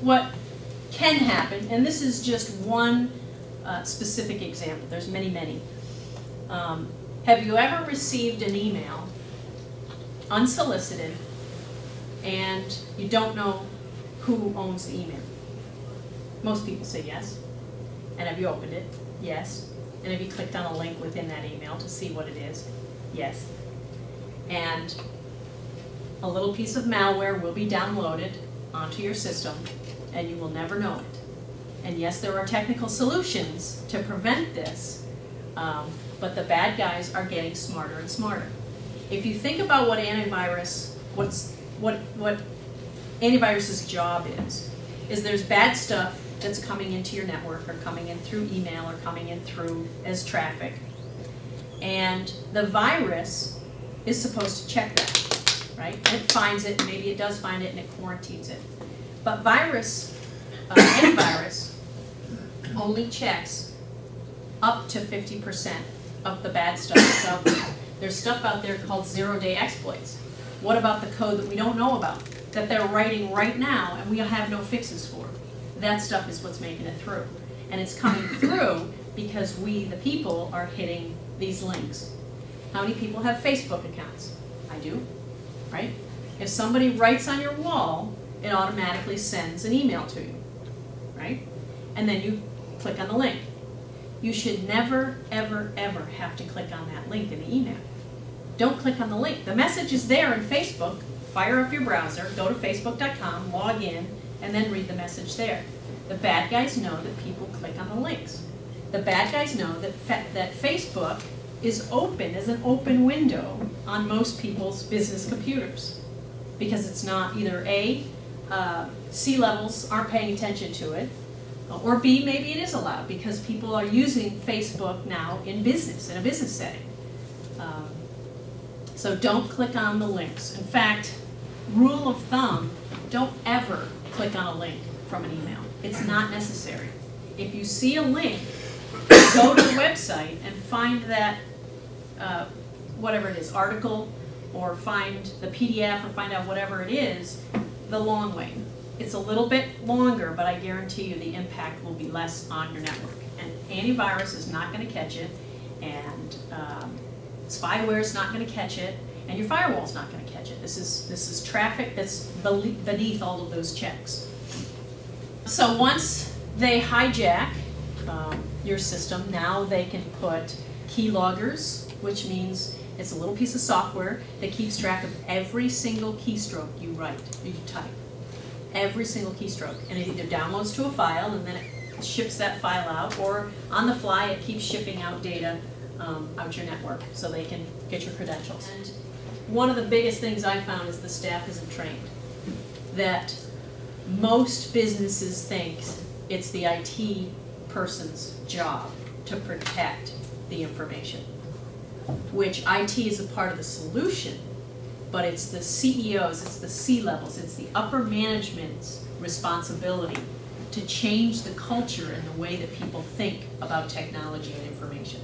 what can happen, and this is just one specific example, there's many, many. Have you ever received an email, unsolicited, and you don't know who owns the email? Most people say yes. And have you opened it? Yes. And have you clicked on a link within that email to see what it is? Yes. And a little piece of malware will be downloaded onto your system, and you will never know it. And yes, there are technical solutions to prevent this, but the bad guys are getting smarter and smarter. If you think about what antivirus, what antivirus's job is there's bad stuff that's coming into your network or coming in through email or coming in through as traffic. And the virus is supposed to check that, right? And it finds it, maybe it does find it, and it quarantines it. But antivirus only checks up to 50% of the bad stuff that's out there. There's stuff out there called zero-day exploits. What about the code that we don't know about, that they're writing right now and we have no fixes for? That stuff is what's making it through. And it's coming through because we, the people, are hitting these links. How many people have Facebook accounts? I do, right? If somebody writes on your wall, it automatically sends an email to you, right? And then you click on the link. You should never, ever, ever have to click on that link in the email. Don't click on the link. The message is there in Facebook. Fire up your browser, go to facebook.com, log in, and then read the message there. The bad guys know that people click on the links. The bad guys know that Facebook is open as an open window on most people's business computers, because it's not either A, C-levels aren't paying attention to it, or B, maybe it is allowed because people are using Facebook now in business, in a business setting. So don't click on the links. In fact, rule of thumb, don't ever click on a link from an email. It's not necessary. If you see a link, go to the website and find that, whatever it is, article, or find the PDF, or find out whatever it is, the long way. It's a little bit longer, but I guarantee you the impact will be less on your network. And antivirus is not going to catch it, and spyware is not going to catch it, and your firewall is not going to catch it. This is traffic that's beneath all of those checks. So once they hijack your system, now they can put keyloggers, which means it's a little piece of software that keeps track of every single keystroke you write, you type. Every single keystroke. And it either downloads to a file and then it ships that file out, or on the fly it keeps shipping out data out your network so they can get your credentials. And one of the biggest things I found is the staff isn't trained. That most businesses think it's the IT person's job to protect the information, which IT is a part of the solution, but it's the CEOs, it's the C-levels, it's the upper management's responsibility to change the culture and the way that people think about technology and information.